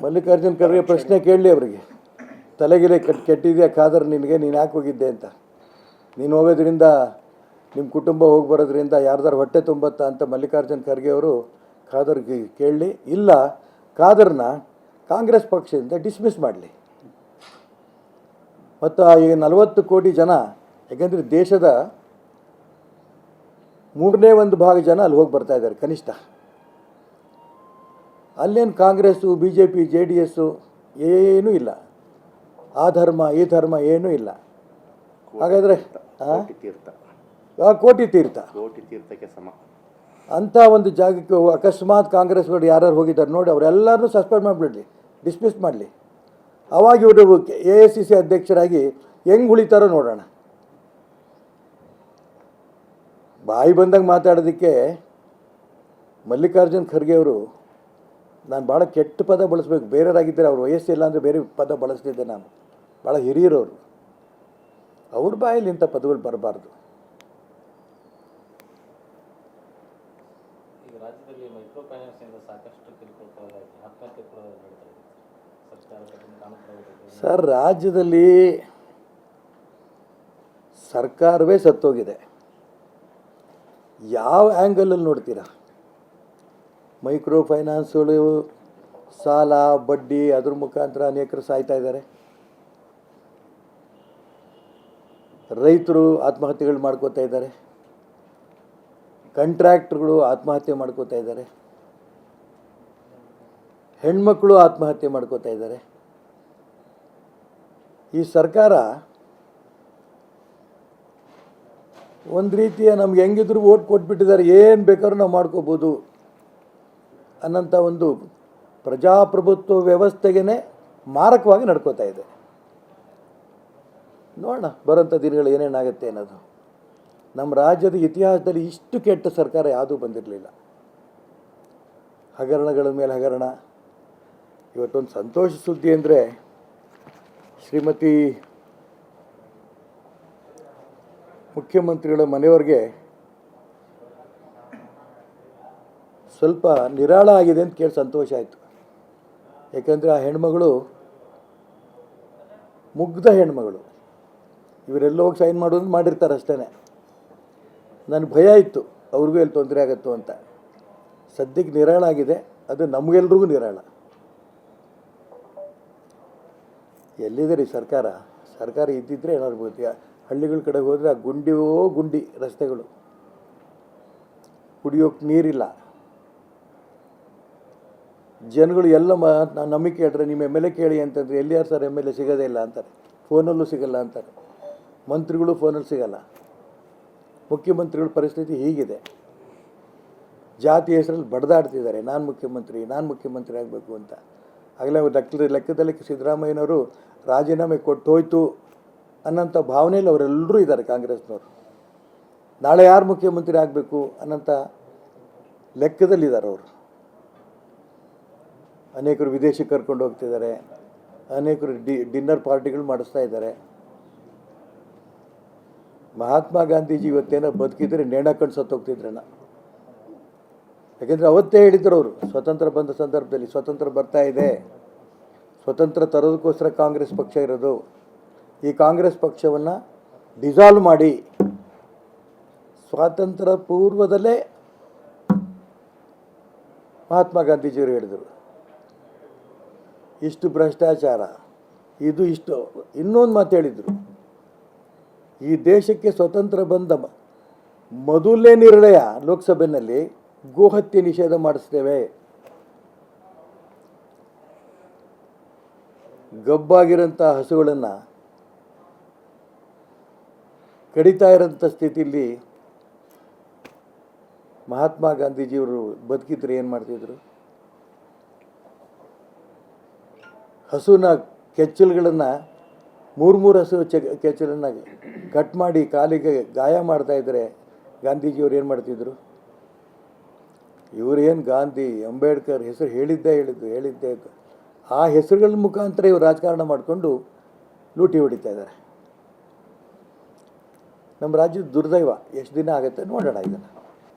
ಮಲ್ಲಿಕಾರ್ಜುನ್ ಖರ್ಗೆ ಪ್ರಶ್ನೆ ಕೇಳಲಿ ಅವರಿಗೆ. ತಲೆಗಿಲೆ ಕೆಟ್ಟಿದೆಯಾ ಖಾದರ್ ನಿನಗೆ, ನೀನು ಯಾಕೆ ಹೋಗಿದ್ದೆ ಅಂತ. ನೀನು ಹೋಗೋದ್ರಿಂದ ನಿಮ್ಮ ಕುಟುಂಬ ಹೋಗಿ ಬರೋದ್ರಿಂದ ಯಾರ್ದಾರು ಹೊಟ್ಟೆ ತುಂಬತ್ತಾ ಅಂತ ಮಲ್ಲಿಕಾರ್ಜುನ್ ಖರ್ಗೆ ಅವರು ಖಾದರ್ಗೆ ಕೇಳಲಿ. ಇಲ್ಲ, ಖಾದರ್ನ ಕಾಂಗ್ರೆಸ್ ಪಕ್ಷದಿಂದ ಡಿಸ್ಮಿಸ್ ಮಾಡಲಿ. ಮತ್ತು ಈ 40 ಕೋಟಿ ಜನ, ಯಾಕೆಂದರೆ ದೇಶದ 1/3 ಜನ ಅಲ್ಲಿ ಹೋಗಿ ಬರ್ತಾ ಇದ್ದಾರೆ ಕನಿಷ್ಠ. ಅಲ್ಲೇನು ಕಾಂಗ್ರೆಸ್ಸು BJP JDS ಏನೂ ಇಲ್ಲ. ಆ ಧರ್ಮ ಈ ಧರ್ಮ ಏನೂ ಇಲ್ಲ. ಹಾಗಾದರೆ ಕೋಟಿ ತೀರ್ಥಕ್ಕೆ ಸಮ ಅಂಥ ಒಂದು ಜಾಗಕ್ಕೆ ಅಕಸ್ಮಾತ್ ಕಾಂಗ್ರೆಸ್ಗಳು ಯಾರು ಹೋಗಿದ್ದಾರೆ ನೋಡಿ, ಅವರೆಲ್ಲರನ್ನೂ ಸಸ್ಪೆಂಡ್ ಮಾಡಿಬಿಡಲಿ, ಡಿಸ್ಮಿಸ್ ಮಾಡಲಿ. ಅವಾಗ ಇವರು AICC ಅಧ್ಯಕ್ಷರಾಗಿ ಹೆಂಗೆ ಉಳಿತಾರೋ ನೋಡೋಣ. ಬಾಯಿ ಬಂದಾಗ ಮಾತಾಡೋದಕ್ಕೆ ಮಲ್ಲಿಕಾರ್ಜುನ್ ಖರ್ಗೆ ಅವರು, ನಾನು ಭಾಳ ಕೆಟ್ಟ ಪದ ಬಳಸಬೇಕು, ಬೇರೆಯವರಾಗಿದ್ದರೆ ಅವ್ರ ವಯಸ್ಸಿಲ್ಲ ಅಂದರೆ ಬೇರೆ ಪದ ಬಳಸ್ತಿದ್ದೆ. ನಾನು ಭಾಳ ಹಿರಿಯರವರು, ಅವ್ರ ಬಾಯಲ್ಲಿ ಇಂಥ ಪದಗಳು ಬರಬಾರ್ದು. ಸರ್, ರಾಜ್ಯದಲ್ಲಿ ಸರ್ಕಾರವೇ ಸತ್ತೋಗಿದೆ. ಯಾವ ಆ್ಯಂಗಲಲ್ಲಿ ನೋಡ್ತೀರಾ? ಮೈಕ್ರೋ ಫೈನಾನ್ಸ್ಗಳು, ಸಾಲ, ಬಡ್ಡಿ, ಅದ್ರ ಮುಖಾಂತರ ಅನೇಕರು ಸಾಯ್ತಾ ಇದ್ದಾರೆ. ರೈತರು ಆತ್ಮಹತ್ಯೆಗಳು ಮಾಡ್ಕೋತಾ ಇದ್ದಾರೆ. ಕಾಂಟ್ರಾಕ್ಟ್ರುಗಳು ಆತ್ಮಹತ್ಯೆ ಮಾಡ್ಕೋತಾ ಇದ್ದಾರೆ. ಹೆಣ್ಮಕ್ಳು ಆತ್ಮಹತ್ಯೆ ಮಾಡ್ಕೋತಾ ಇದ್ದಾರೆ. ಈ ಸರ್ಕಾರ ಒಂದು ರೀತಿಯ ನಮ್ಗೆ ಹೆಂಗಿದ್ರು ಓಟ್ ಕೊಟ್ಬಿಟ್ಟಿದ್ದಾರೆ, ಏನು ಬೇಕಾದ್ರೂ ನಾವು ಮಾಡ್ಕೋಬೋದು ಅನ್ನೋಂಥ ಒಂದು ಪ್ರಜಾಪ್ರಭುತ್ವ ವ್ಯವಸ್ಥೆಗೇ ಮಾರಕವಾಗಿ ನಡ್ಕೋತಾ ಇದೆ. ನೋಡೋಣ ಬರೋಂಥ ದಿನಗಳು ಏನೇನಾಗುತ್ತೆ ಅನ್ನೋದು. ನಮ್ಮ ರಾಜ್ಯದ ಇತಿಹಾಸದಲ್ಲಿ ಇಷ್ಟು ಕೆಟ್ಟ ಸರ್ಕಾರ ಯಾವುದೂ ಬಂದಿರಲಿಲ್ಲ. ಹಗರಣಗಳ ಮೇಲೆ ಹಗರಣ. ಇವತ್ತೊಂದು ಸಂತೋಷ ಸುದ್ದಿ ಅಂದರೆ, ಶ್ರೀಮತಿ ಮುಖ್ಯಮಂತ್ರಿಗಳ ಮನೆಯವ್ರಿಗೆ ಸ್ವಲ್ಪ ನಿರಾಳ ಆಗಿದೆ ಅಂತ ಕೇಳಿ ಸಂತೋಷ ಆಯಿತು. ಯಾಕೆಂದರೆ ಆ ಹೆಣ್ಮಗಳು ಮುಗ್ಧ ಹೆಣ್ಮಗಳು. ಇವರೆಲ್ಲ ಹೋಗಿ ಸೈನ್ ಮಾಡೋದು ಮಾಡಿರ್ತಾರೆ ಅಷ್ಟೇ. ನನಗೆ ಭಯ ಇತ್ತು ಅವ್ರಿಗೂ ಎಲ್ಲಿ ತೊಂದರೆ ಆಗುತ್ತೋ ಅಂತ. ಸದ್ಯಕ್ಕೆ ನಿರಾಳ ಆಗಿದೆ. ಅದು ನಮಗೆಲ್ರಿಗೂ ನಿರಾಳ. ಎಲ್ಲಿದೆ ರೀ ಸರ್ಕಾರ? ಸರ್ಕಾರ ಇದ್ದಿದ್ದರೆ ಏನಾಗ್ಬೋದು. ಹಳ್ಳಿಗಳ ಕಡೆ ಹೋದರೆ ಆ ಗುಂಡಿ ರಸ್ತೆಗಳು, ಕುಡಿಯೋಕ್ಕೆ ನೀರಿಲ್ಲ. ಜನಗಳು ಎಲ್ಲ ನಂಬಿಕೆ ಹೇಳ್ರೆ, ನಿಮ್ಮ MLA ಕೇಳಿ ಅಂತಂದರೆ, ಎಲ್ಲಿಯಾರು ಸರ್ MLA ಸಿಗೋದೇ ಇಲ್ಲ ಅಂತಾರೆ. ಫೋನಲ್ಲೂ ಸಿಗಲ್ಲ ಅಂತಾರೆ. ಮಂತ್ರಿಗಳು ಫೋನಲ್ಲಿ ಸಿಗಲ್ಲ. ಮುಖ್ಯಮಂತ್ರಿಗಳ ಪರಿಸ್ಥಿತಿ ಹೀಗಿದೆ. ಜಾತಿ ಹೆಸರಲ್ಲಿ ಬಡ್ದಾಡ್ತಿದ್ದಾರೆ, ನಾನು ಮುಖ್ಯಮಂತ್ರಿ ಆಗಬೇಕು ಅಂತ. ಆಗಲೇ ಲೆಕ್ಕದಲ್ಲಿ ಸಿದ್ದರಾಮಯ್ಯನವರು ರಾಜೀನಾಮೆ ಕೊಟ್ಟು ಹೋಯ್ತು ಅನ್ನೋಂಥ ಭಾವನೆಯಲ್ಲಿ ಅವರೆಲ್ಲರೂ ಇದ್ದಾರೆ ಕಾಂಗ್ರೆಸ್ನವರು. ನಾಳೆ ಯಾರು ಮುಖ್ಯಮಂತ್ರಿ ಆಗಬೇಕು ಅನ್ನೋಂಥ ಲೆಕ್ಕದಲ್ಲಿದ್ದಾರೆ ಅವರು. ಅನೇಕರು ವಿದೇಶಕ್ಕೆ ಕರ್ಕೊಂಡು ಹೋಗ್ತಿದ್ದಾರೆ. ಅನೇಕರು ಡಿನ್ನರ್ ಪಾರ್ಟಿಗಳು ಮಾಡಿಸ್ತಾ ಇದ್ದಾರೆ. ಮಹಾತ್ಮ ಗಾಂಧೀಜಿ ಇವತ್ತೇನೋ ಬದುಕಿದ್ರೆ ನೇಣಾಕೊಂಡು ಸತ್ತೋಗ್ತಿದ್ರಣ್ಣ. ಯಾಕೆಂದರೆ ಅವತ್ತೇ ಹೇಳಿದ್ರು ಅವರು, ಸ್ವತಂತ್ರ ಬಂದ ಸಂದರ್ಭದಲ್ಲಿ, ಸ್ವತಂತ್ರ ಬರ್ತಾ ಇದೆ, ಸ್ವತಂತ್ರ ತರೋದಕ್ಕೋಸ್ಕರ ಕಾಂಗ್ರೆಸ್ ಪಕ್ಷ ಇರೋದು, ಈ ಕಾಂಗ್ರೆಸ್ ಪಕ್ಷವನ್ನು ಡಿಸಾಲ್ವ್ ಮಾಡಿ. ಸ್ವಾತಂತ್ರ್ಯ ಪೂರ್ವದಲ್ಲೇ ಮಹಾತ್ಮ ಗಾಂಧೀಜಿಯವರು ಹೇಳಿದರು, ಇಷ್ಟು ಭ್ರಷ್ಟಾಚಾರ, ಇಷ್ಟು. ಇನ್ನೊಂದು ಮಾತು ಹೇಳಿದರು, ಈ ದೇಶಕ್ಕೆ ಸ್ವತಂತ್ರ ಬಂದ ಮೊದಲನೇ ನಿರ್ಣಯ ಲೋಕಸಭೆಯಲ್ಲಿ ಗೋಹತ್ಯೆ ನಿಷೇಧ ಮಾಡಿಸ್ತೇವೆ. ಗಬ್ಬಾಗಿರೋಂಥ ಹಸುಗಳನ್ನು ಕಡಿತಾ ಇರೋಂಥ ಸ್ಥಿತಿಯಲ್ಲಿ ಮಹಾತ್ಮ ಗಾಂಧೀಜಿಯವರು ಬದುಕಿದ್ರೆ ಏನು ಮಾಡ್ತಿದ್ರು? ಹಸುನ ಕೆಚ್ಚಲುಗಳನ್ನು 3 ಹಸು ಕೆಚ್ಚಲನ್ನು ಕಟ್ ಮಾಡಿ ಕಾಲಿಗೆ ಗಾಯ ಮಾಡ್ತಾಯಿದ್ರೆ ಗಾಂಧೀಜಿಯವರು ಏನು ಮಾಡ್ತಿದ್ರು? ಇವರೇನು ಗಾಂಧಿ, ಅಂಬೇಡ್ಕರ್ ಹೆಸರು ಹೇಳಿದ್ದೇ ಆ ಹೆಸರುಗಳ ಮುಖಾಂತರ ಇವರು ರಾಜಕಾರಣ ಮಾಡಿಕೊಂಡು ಲೂಟಿ ಹೊಡಿತಾ ಇದ್ದಾರೆ. ನಮ್ಮ ರಾಜ್ಯದ ದುರ್ದೈವ. ಎಷ್ಟು ದಿನ ಆಗುತ್ತೆ ನೋಡೋಣ. ಇದನ್ನು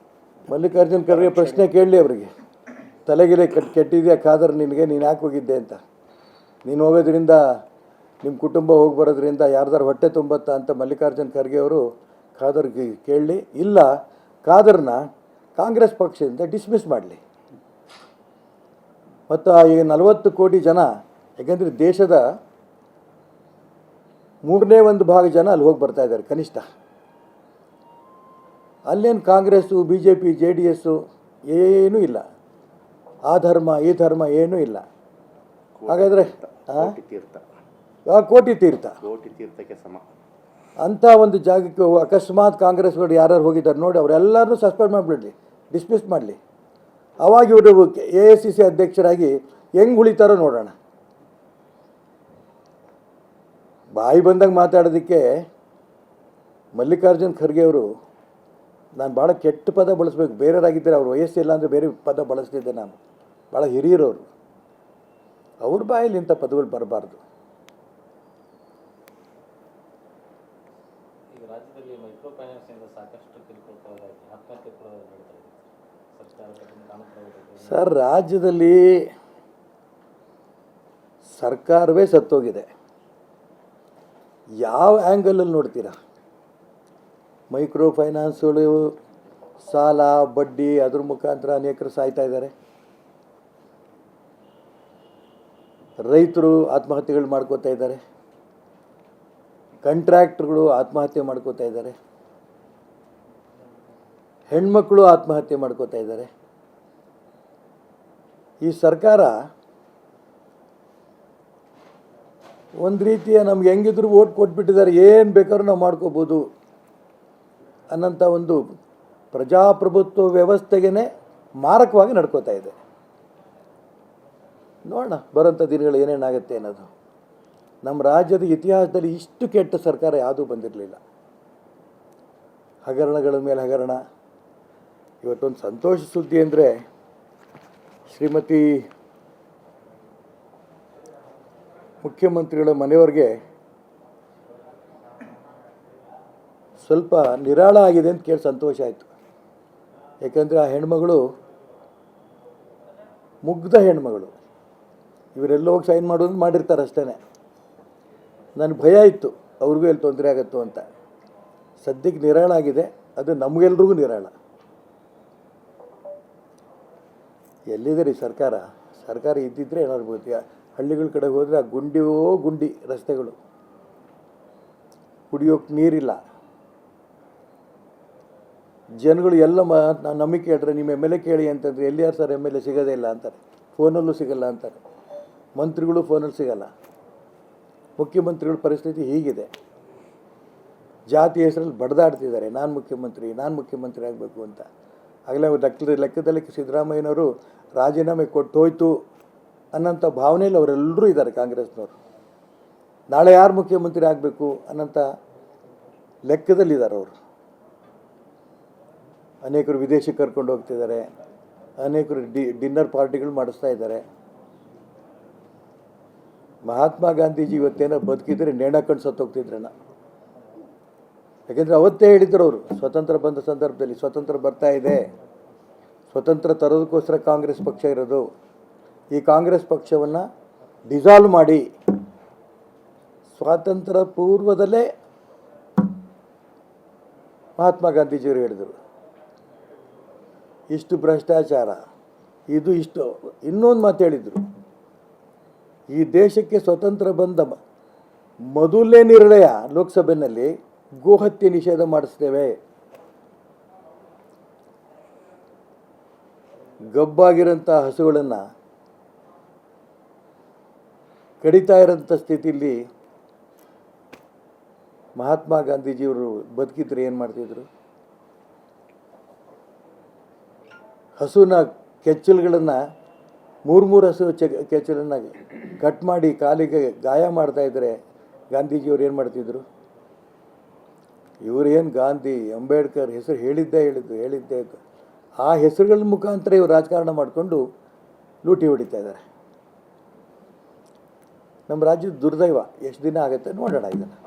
ಮಲ್ಲಿಕಾರ್ಜುನ್ ಖರ್ಗೆ ಪ್ರಶ್ನೆ ಕೇಳಲಿ ಅವರಿಗೆ. ತಲೆಗಿಲೆ ಕೆಟ್ಟಿದೆಯಾ ಖಾದರ್ ನಿನಗೆ, ನೀನು ಯಾಕೆ ಹೋಗಿದ್ದೆ ಅಂತ. ನೀನು ಹೋಗೋದ್ರಿಂದ ನಿಮ್ಮ ಕುಟುಂಬ ಹೋಗಿ ಬರೋದ್ರಿಂದ ಯಾರ್ದಾರು ಹೊಟ್ಟೆ ತುಂಬತ್ತಾ ಅಂತ ಮಲ್ಲಿಕಾರ್ಜುನ್ ಖರ್ಗೆ ಅವರು ಖಾದರ್ಗೆ ಕೇಳಲಿ, ಇಲ್ಲ ಖಾದರ್ನ ಕಾಂಗ್ರೆಸ್ ಪಕ್ಷದಿಂದ ಡಿಸ್ಮಿಸ್ ಮಾಡಲಿ. ಮತ್ತು ಈಗ 40 ಕೋಟಿ ಜನ, ಯಾಕೆಂದರೆ ದೇಶದ 1/3 ಜನ ಅಲ್ಲಿ ಹೋಗಿ ಬರ್ತಾ ಇದ್ದಾರೆ ಕನಿಷ್ಠ. ಅಲ್ಲೇನು ಕಾಂಗ್ರೆಸ್ಸು BJP JDS ಏನೂ ಇಲ್ಲ, ಆ ಧರ್ಮ ಈ ಧರ್ಮ ಏನೂ ಇಲ್ಲ. ಹಾಗಾದರೆ ಕೋಟಿ ತೀರ್ಥಕ್ಕೆ ಸಮ ಅಂಥ ಒಂದು ಜಾಗಕ್ಕೆ ಅಕಸ್ಮಾತ್ ಕಾಂಗ್ರೆಸ್ಗಳು ಯಾರು ಹೋಗಿದ್ದಾರೆ ನೋಡಿ, ಅವರೆಲ್ಲರನ್ನೂ ಸಸ್ಪೆಂಡ್ ಮಾಡಿಬಿಡಲಿ, ಡಿಸ್ಮಿಸ್ ಮಾಡಲಿ. ಅವಾಗ ಇವರು AICC ಅಧ್ಯಕ್ಷರಾಗಿ ಹೆಂಗೆ ಉಳಿತಾರೋ ನೋಡೋಣ. ಬಾಯಿ ಬಂದಾಗ ಮಾತಾಡೋದಕ್ಕೆ ಮಲ್ಲಿಕಾರ್ಜುನ್ ಖರ್ಗೆ ಅವರು, ನಾನು ಭಾಳ ಕೆಟ್ಟ ಪದ ಬಳಸ್ಬೇಕು, ಬೇರೆಯವರಾಗಿದ್ದರೆ ಅವ್ರು ವಯಸ್ಸಿಲ್ಲ ಅಂದರೆ ಬೇರೆ ಪದ ಬಳಸ್ತಿದ್ದೆ. ನಾನು ಭಾಳ ಹಿರಿಯರವರು, ಅವ್ರ ಬಾಯಲ್ಲಿ ಇಂಥ ಪದಗಳು ಬರಬಾರ್ದು. ರಾಜ್ಯದಲ್ಲಿ ಮೈಕ್ರೋ ಫೈನಾನ್ಸಿಂದ ಸಾಕಷ್ಟು ಕಿರುಕುಳ ಆತ್ಮಹತ್ಯೆ ಕೂಡ ಸರ್, ರಾಜ್ಯದಲ್ಲಿ ಸರ್ಕಾರವೇ ಸತ್ತೋಗಿದೆ. ಯಾವ ಆ್ಯಂಗಲಲ್ಲಿ ನೋಡ್ತೀರಾ? ಮೈಕ್ರೋ ಫೈನಾನ್ಸ್ಗಳು ಸಾಲ ಬಡ್ಡಿ ಅದ್ರ ಮುಖಾಂತರ ಅನೇಕರು ಸಾಯ್ತಾ ಇದ್ದಾರೆ. ರೈತರು ಆತ್ಮಹತ್ಯೆಗಳು ಮಾಡ್ಕೋತಾ ಇದ್ದಾರೆ, ಕಾಂಟ್ರಾಕ್ಟ್ರುಗಳು ಆತ್ಮಹತ್ಯೆ ಮಾಡ್ಕೋತಾ ಇದ್ದಾರೆ, ಹೆಣ್ಮಕ್ಳು ಆತ್ಮಹತ್ಯೆ ಮಾಡ್ಕೋತಾ ಇದ್ದಾರೆ. ಈ ಸರ್ಕಾರ ಒಂದು ರೀತಿಯ ನಮ್ಗೆ ಹೆಂಗಿದ್ರು ಓಟ್ ಕೊಟ್ಬಿಟ್ಟಿದ್ದಾರೆ, ಏನು ಬೇಕಾದ್ರೂ ನಾವು ಮಾಡ್ಕೋಬೋದು ಅನ್ನೋಂಥ ಒಂದು ಪ್ರಜಾಪ್ರಭುತ್ವ ವ್ಯವಸ್ಥೆಗೇ ಮಾರಕವಾಗಿ ನಡ್ಕೋತಾ ಇದೆ. ನೋಡೋಣ ಬರೋಂಥ ದಿನಗಳು ಏನೇನಾಗುತ್ತೆ ಅನ್ನೋದು. ನಮ್ಮ ರಾಜ್ಯದ ಇತಿಹಾಸದಲ್ಲಿ ಇಷ್ಟು ಕೆಟ್ಟ ಸರ್ಕಾರ ಯಾವುದೂ ಬಂದಿರಲಿಲ್ಲ. ಹಗರಣಗಳ ಮೇಲೆ ಹಗರಣ. ಇವತ್ತೊಂದು ಸಂತೋಷ ಸುದ್ದಿ ಅಂದರೆ, ಶ್ರೀಮತಿ ಮುಖ್ಯಮಂತ್ರಿಗಳ ಮನೆಯವ್ರಿಗೆ ಸ್ವಲ್ಪ ನಿರಾಳ ಆಗಿದೆ ಅಂತ ಕೇಳಿ ಸಂತೋಷ ಆಯಿತು. ಯಾಕಂದರೆ ಆ ಹೆಣ್ಮಗಳು ಮುಗ್ಧ ಹೆಣ್ಮಗಳು, ಇವರೆಲ್ಲ ಹೋಗಿ ಸೈನ್ ಮಾಡೋದು ಮಾಡಿರ್ತಾರೆ ಅಷ್ಟೇ. ನನಗೆ ಭಯ ಇತ್ತು ಅವ್ರಿಗೂ ಎಲ್ಲಿ ತೊಂದರೆ ಆಗತ್ತೋ ಅಂತ. ಸದ್ಯಕ್ಕೆ ನಿರಾಳ ಆಗಿದೆ, ಅದು ನಮಗೆಲ್ರಿಗೂ ನಿರಾಳ. ಎಲ್ಲಿದೆ ರೀ ಸರ್ಕಾರ? ಸರ್ಕಾರ ಇದ್ದಿದ್ದರೆ ಏನಾದ್ರು ಬೋದು. ಹಳ್ಳಿಗಳ ಕಡೆಗೆ ಹೋದರೆ ಆ ಗುಂಡಿ ರಸ್ತೆಗಳು, ಕುಡಿಯೋಕ್ಕೆ ನೀರಿಲ್ಲ. ಜನಗಳು ಎಲ್ಲ ನಂಬಿಕೆ ಹೇಳ್ರೆ, ನಿಮ್ಮ MLA ಕೇಳಿ ಅಂತಂದರೆ ಎಲ್ಲಿ ಯಾರು ಸರ್ MLA ಸಿಗೋದೇ ಇಲ್ಲ ಅಂತಾರೆ, ಫೋನಲ್ಲೂ ಸಿಗಲ್ಲ ಅಂತಾರೆ, ಮಂತ್ರಿಗಳು ಫೋನಲ್ಲಿ ಸಿಗಲ್ಲ. ಮುಖ್ಯಮಂತ್ರಿಗಳ ಪರಿಸ್ಥಿತಿ ಹೀಗಿದೆ. ಜಾತಿ ಹೆಸರಲ್ಲಿ ಬಡ್ದಾಡ್ತಿದ್ದಾರೆ, ನಾನು ಮುಖ್ಯಮಂತ್ರಿ ಆಗಬೇಕು ಅಂತ. ಆಗಲೇ ಲೆಕ್ಕದಲ್ಲಿ ಸಿದ್ದರಾಮಯ್ಯನವರು ರಾಜೀನಾಮೆ ಕೊಟ್ಟು ಹೋಯ್ತು ಅನ್ನೋಂಥ ಭಾವನೆಯಲ್ಲಿ ಅವರೆಲ್ಲರೂ ಇದ್ದಾರೆ ಕಾಂಗ್ರೆಸ್ನವರು. ನಾಳೆ ಯಾರು ಮುಖ್ಯಮಂತ್ರಿ ಆಗಬೇಕು ಅನ್ನೋಂಥ ಲೆಕ್ಕದಲ್ಲಿದ್ದಾರೆ ಅವರು. ಅನೇಕರು ವಿದೇಶಕ್ಕೆ ಕರ್ಕೊಂಡು ಹೋಗ್ತಿದ್ದಾರೆ, ಅನೇಕರು ಡಿನ್ನರ್ ಪಾರ್ಟಿಗಳು ಮಾಡಿಸ್ತಾ ಇದ್ದಾರೆ. ಮಹಾತ್ಮ ಗಾಂಧೀಜಿ ಇವತ್ತೇನೋ ಬದುಕಿದ್ರೆ ನೇಣಾಕೊಂಡು ಸತ್ತೋಗ್ತಿದ್ರಣ್ಣ. ಯಾಕೆಂದರೆ ಅವತ್ತೇ ಹೇಳಿದ್ರು ಅವರು, ಸ್ವತಂತ್ರ ಬಂದ ಸಂದರ್ಭದಲ್ಲಿ ಸ್ವತಂತ್ರ ಬರ್ತಾ ಇದೆ, ಸ್ವತಂತ್ರ ತರೋದಕ್ಕೋಸ್ಕರ ಕಾಂಗ್ರೆಸ್ ಪಕ್ಷ ಇರೋದು, ಈ ಕಾಂಗ್ರೆಸ್ ಪಕ್ಷವನ್ನು ಡಿಸಾಲ್ವ್ ಮಾಡಿ. ಸ್ವಾತಂತ್ರ್ಯ ಪೂರ್ವದಲ್ಲೇ ಮಹಾತ್ಮ ಗಾಂಧೀಜಿಯವರು ಹೇಳಿದರು, ಇಷ್ಟು ಭ್ರಷ್ಟಾಚಾರ ಇದು ಇಷ್ಟು. ಇನ್ನೊಂದು ಮಾತು ಹೇಳಿದರು, ಈ ದೇಶಕ್ಕೆ ಸ್ವತಂತ್ರ ಬಂದ ಮೊದಲನೇ ನಿರ್ಣಯ ಲೋಕಸಭೆಯಲ್ಲಿ ಗೋಹತ್ಯೆ ನಿಷೇಧ ಮಾಡಿಸ್ತೇವೆ. ಗಬ್ಬಾಗಿರೋಂಥ ಹಸುಗಳನ್ನು ಕಡಿತಾ ಇರೋಂಥ ಸ್ಥಿತಿಯಲ್ಲಿ ಮಹಾತ್ಮ ಗಾಂಧೀಜಿಯವರು ಬದುಕಿದ್ರೆ ಏನು ಮಾಡ್ತಿದ್ರು? ಹಸುನ ಕೆಚ್ಚಲುಗಳನ್ನು 3 ಹಸು ಕೆಚ್ಚಲನ್ನು ಕಟ್ ಮಾಡಿ ಕಾಲಿಗೆ ಗಾಯ ಮಾಡ್ತಾಯಿದ್ರೆ ಗಾಂಧೀಜಿಯವರು ಏನು ಮಾಡ್ತಿದ್ರು? ಇವರೇನು ಗಾಂಧಿ ಅಂಬೇಡ್ಕರ್ ಹೆಸರು ಹೇಳಿದ್ದೇ ಆ ಹೆಸರುಗಳ ಮುಖಾಂತರ ಇವರು ರಾಜಕಾರಣ ಮಾಡಿಕೊಂಡು ಲೂಟಿ ಹೊಡಿತಾ ಇದ್ದಾರೆ. ನಮ್ಮ ರಾಜ್ಯದ ದುರ್ದೈವ. ಎಷ್ಟು ದಿನ ಆಗುತ್ತೆ ನೋಡೋಣ ಇದನ್ನು.